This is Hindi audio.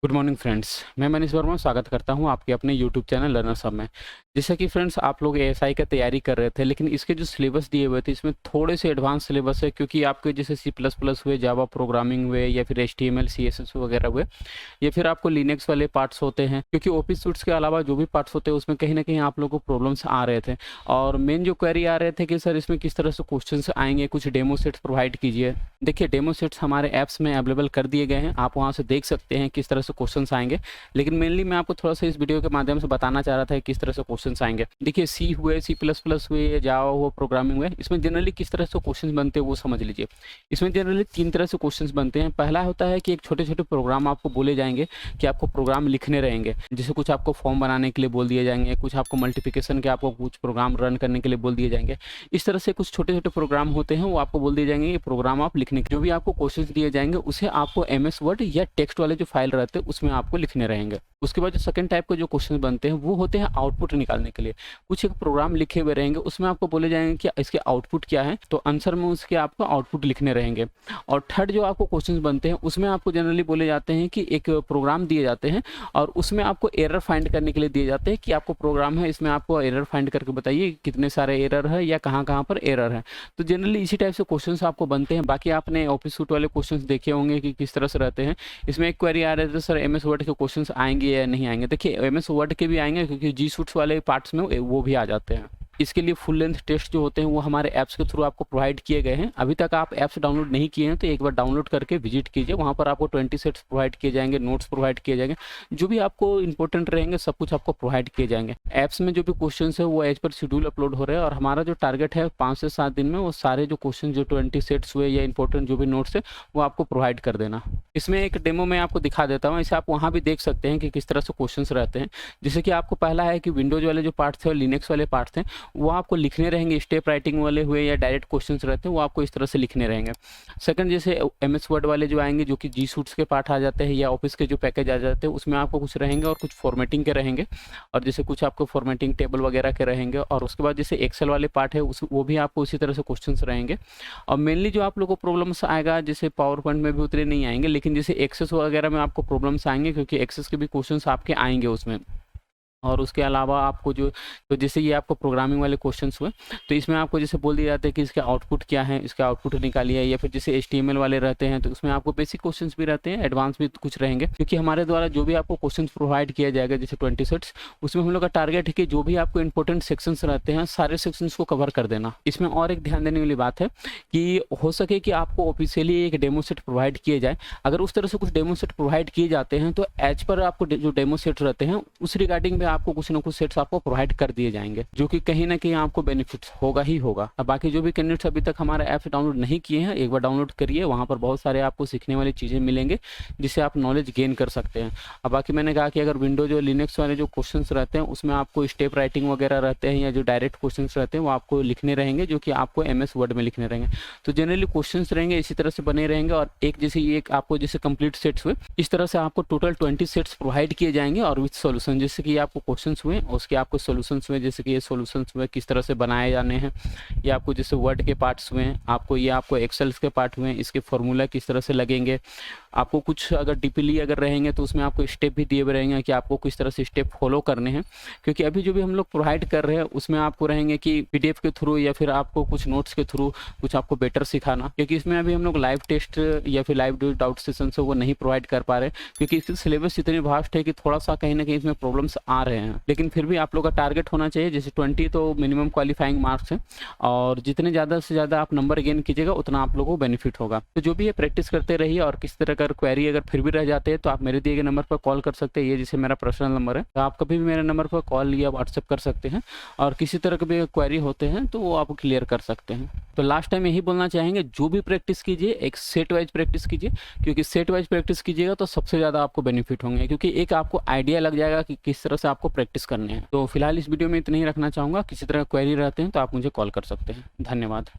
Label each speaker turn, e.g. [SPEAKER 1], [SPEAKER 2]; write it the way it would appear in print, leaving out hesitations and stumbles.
[SPEAKER 1] Good morning friends. मैं मनीष वर्मा स्वागत करता हूं आपके अपने यूट्यूब चैनल लर्नर्स हब में। जैसा कि फ्रेंड्स आप लोग एएसआई का तैयारी कर रहे थे, लेकिन इसके जो सिलेबस दिए हुए थे इसमें थोड़े से एडवांस सिलेबस है, क्योंकि आपके जैसे सी प्लस प्लस हुए, जावा प्रोग्रामिंग हुए, या फिर एचटीएमएल सीएसएस वगैरह हुए, या फिर आपको लिनक्स वाले पार्ट्स होते हैं। क्योंकि ओपी सूट्स के अलावा जो भी पार्ट्स होते हैं उसमें कहीं ना कहीं आप लोगों को प्रॉब्लम्स आ रहे थे, और मेन जो क्वेरी आ रहे थे कि सर इसमें किस तरह से क्वेश्चन आएंगे, कुछ डेमो सेट्स प्रोवाइड कीजिए। देखिए, डेमो सेट्स हमारे ऐप्स में अवेलेबल कर दिए गए हैं, आप वहाँ से देख सकते हैं किस तरह से क्वेश्चन आएंगे। लेकिन मेनली मैं आपको थोड़ा सा इस वीडियो के माध्यम से बताना चाह रहा था किस तरह से क्वेश्चंस आएंगे। देखिए, सी हुए, सी प्लस प्लस हुए, या जावा हुआ, प्रोग्रामिंग हुए, इसमें जनरली किस तरह से क्वेश्चंस बनते हैं वो समझ लीजिए। इसमें जनरली 3 तरह से क्वेश्चंस बनते हैं। पहला होता है कि एक छोटे छोटे प्रोग्राम आपको बोले जाएंगे कि आपको प्रोग्राम लिखने रहेंगे, जैसे कुछ आपको फॉर्म बनाने के लिए बोल दिए जाएंगे, कुछ आपको मल्टीप्लिकेशन के आपको कुछ प्रोग्राम रन करने के लिए बोल दिए जाएंगे। इस तरह से कुछ छोटे छोटे प्रोग्राम होते हैं, वो आपको बोल दिए जाएंगे ये प्रोग्राम आप लिखने के, जो भी आपको क्वेश्चन दिए जाएंगे उसे आपको एमएस वर्ड या टेक्स्ट वाले जो फाइल रहते हैं उसमें आपको लिखने रहेंगे। उसके बाद जो सेकंड टाइप के जो क्वेश्चन बनते हैं वो होते हैं आउटपुट निकालने के लिए। कुछ एक प्रोग्राम लिखे हुए रहेंगे, उसमें आपको बोले जाएंगे कि इसके आउटपुट क्या है, तो आंसर में उसके आपको आउटपुट लिखने रहेंगे। और थर्ड जो आपको क्वेश्चन बनते हैं उसमें आपको जनरली बोले जाते हैं कि एक प्रोग्राम दिए जाते हैं और उसमें आपको एरर फाइंड करने के लिए दिए जाते हैं कि आपको प्रोग्राम है, इसमें आपको एरर फाइंड करके बताइए कितने सारे एरर है या कहाँ कहाँ पर एरर है। तो जनरली इसी टाइप से क्वेश्चन आपको बनते हैं। बाकी आपने ऑफिस सूट वाले क्वेश्चन देखे होंगे कि किस तरह से रहते हैं। इसमें एक क्वेरी आ रहे थे, सर एमएस वर्ड के क्वेश्चन आएंगे या नहीं आएंगे। देखिए, एमएस वर्ड के भी आएंगे, क्योंकि जी सूट्स वाले पार्ट्स में वो भी आ जाते हैं। इसके लिए फुल लेंथ टेस्ट जो होते हैं वो हमारे ऐप्स के थ्रू आपको प्रोवाइड किए गए हैं। अभी तक आप ऐप्स डाउनलोड नहीं किए हैं तो एक बार डाउनलोड करके विजिट कीजिए, वहाँ पर आपको 20 सेट्स प्रोवाइड किए जाएंगे, नोट्स प्रोवाइड किए जाएंगे, जो भी आपको इंपॉर्टेंट रहेंगे सब कुछ आपको प्रोवाइड किए जाएंगे। ऐप्स में जो भी क्वेश्चन है वो एज पर शेड्यूल अपलोड हो रहे हैं, और हमारा जो टारगेट है 5 से 7 दिन में वो सारे जो क्वेश्चन जो 20 सेट्स हुए या इंपॉर्टेंट जो भी नोट्स है वो आपको प्रोवाइड कर देना। इसमें एक डेमो मैं आपको दिखा देता हूँ, इसे आप वहाँ भी देख सकते हैं कि किस तरह से क्वेश्चन रहते हैं। जैसे कि आपको पहला है कि विंडोज वाले जो पार्ट्स थे और लिनक्स वाले पार्ट्स थे वो आपको लिखने रहेंगे, स्टेप राइटिंग वाले हुए या डायरेक्ट क्वेश्चंस रहते हैं वो आपको इस तरह से लिखने रहेंगे। सेकंड, जैसे एमएस वर्ड वाले जो आएंगे जो कि जी सूट्स के पार्ट आ जाते हैं या ऑफिस के जो पैकेज आ जाते हैं उसमें आपको कुछ रहेंगे और कुछ फॉर्मेटिंग के रहेंगे, और जैसे कुछ आपको फॉर्मेटिंग टेबल वगैरह के रहेंगे। और उसके बाद जैसे एक्सेल वाले पार्ट है वो भी आपको उसी तरह से क्वेश्चन रहेंगे। और मेनली जो आप लोग को प्रॉब्लम्स आएगा, जैसे पावर पॉइंट में भी उतने नहीं आएंगे, लेकिन जैसे एक्सेस वगैरह में आपको प्रॉब्लम्स आएंगे, क्योंकि एक्सेस के भी क्वेश्चन आपके आएंगे उसमें। और उसके अलावा आपको जो तो जैसे ये आपको प्रोग्रामिंग वाले क्वेश्चंस हुए, तो इसमें आपको जैसे बोल दिया जाता है कि इसका आउटपुट क्या है, इसका आउटपुट निकालिए। या फिर जैसे एचटीएमएल वाले रहते हैं तो उसमें आपको बेसिक क्वेश्चंस भी रहते हैं, एडवांस भी कुछ रहेंगे, क्योंकि हमारे द्वारा जो भी आपको क्वेश्चंस प्रोवाइड किया जाएगा जैसे 20 सेट्स, उसमें हम लोग का टारगेट है कि जो भी आपको इंपॉर्टेंट सेक्शंस रहते हैं सारे सेक्शंस को कवर कर देना। इसमें और एक ध्यान देने वाली बात है कि हो सके कि आपको ऑफिशियली एक डेमो सेट प्रोवाइड किए जाए। अगर उस तरह से कुछ डेमो सेट प्रोवाइड किए जाते हैं तो एज पर आपको जो डेमो सेट रहते हैं उस रिगार्डिंग में आपको कुछ ना कुछ आपको प्रोवाइड कर दिए जाएंगे, जो कि कहीं ना कहीं आपको बेनिफिट होगा ही होगा। अब बाकी जो भी कैंडिडेट्स अभी तक हमारा ऐप डाउनलोड नहीं किए हैं, एक बार डाउनलोड करिए, वहां पर बहुत सारे आपको सीखने वाली चीजें मिलेंगे जिससे आप नॉलेज गेन कर सकते हैं। अब बाकी मैंने कहा कि अगर विंडोज और लिनक्स वाले जो क्वेश्चंस रहते हैं उसमें आपको स्टेप राइटिंग वगैरह रहते हैं या जो डायरेक्ट क्वेश्चंस रहते हैं वो आपको लिखने रहेंगे, जो कि आपको एमएस वर्ड में लिखने रहेंगे। तो जनरली क्वेश्चंस रहेंगे इसी तरह से बने रहेंगे, और एक जैसे एक आपको जैसे कंप्लीट सेट्स हुए इस तरह से आपको टोटल 20 सेट्स प्रोवाइड किए जाएंगे, और विथ सोल्यूशन। जैसे कि आपको क्वेश्चंस हुए उसके आपको सोल्यूशन हुए, जैसे कि ये सॉल्यूशंस हुए किस तरह से बनाए जाने हैं, या आपको जैसे वर्ड के पार्ट्स हुए हैं, आपको एक्सेल्स के पार्ट हुए हैं, इसके फॉर्मूला किस तरह से लगेंगे। आपको कुछ अगर डीपली अगर रहेंगे तो उसमें आपको स्टेप भी दिए हुए रहेंगे कि आपको किस तरह से स्टेप फॉलो करने हैं। क्योंकि अभी जो भी हम लोग प्रोवाइड कर रहे हैं उसमें आपको रहेंगे कि पीडीएफ के थ्रू या फिर आपको कुछ नोट्स के थ्रू कुछ आपको बेटर सिखाना, क्योंकि इसमें अभी हम लोग लाइव टेस्ट या फिर लाइव डाउट सेशन से वो नहीं प्रोवाइड कर पा रहे, क्योंकि इसकी सिलेबस इतनी वास्ट है कि थोड़ा सा कहीं ना कहीं इसमें प्रॉब्लम्स आ रहे हैं। लेकिन फिर भी आप लोग का टारगेट होना चाहिए, जैसे 20 तो मिनिमम क्वालिफाइंग मार्क्स है, और जितने ज़्यादा से ज़्यादा आप नंबर गेन कीजिएगा उतना आप लोगों को बेनिफिट होगा। तो जो भी है प्रैक्टिस करते रहिए, और किस तरह का क्वेरी अगर फिर भी रह जाते हैं तो आप मेरे दिए गए नंबर पर कॉल कर सकते हैं। ये जैसे मेरा पर्सनल नंबर है, तो आप कभी भी मेरे नंबर पर कॉल या व्हाट्सएप कर सकते हैं, और किसी तरह के भी क्वेरी होते हैं तो वो आप क्लियर कर सकते हैं। तो लास्ट टाइम यही बोलना चाहेंगे, जो भी प्रैक्टिस कीजिए एक सेट वाइज प्रैक्टिस कीजिए, क्योंकि सेट वाइज प्रैक्टिस कीजिएगा तो सबसे ज़्यादा आपको बेनिफिट होंगे, क्योंकि एक आपको आइडिया लग जाएगा कि किस तरह से आपको प्रैक्टिस करने हैं। तो फिलहाल इस वीडियो में इतना ही रखना चाहूँगा। किसी तरह क्वेरी रहते हैं तो आप मुझे कॉल कर सकते हैं। धन्यवाद।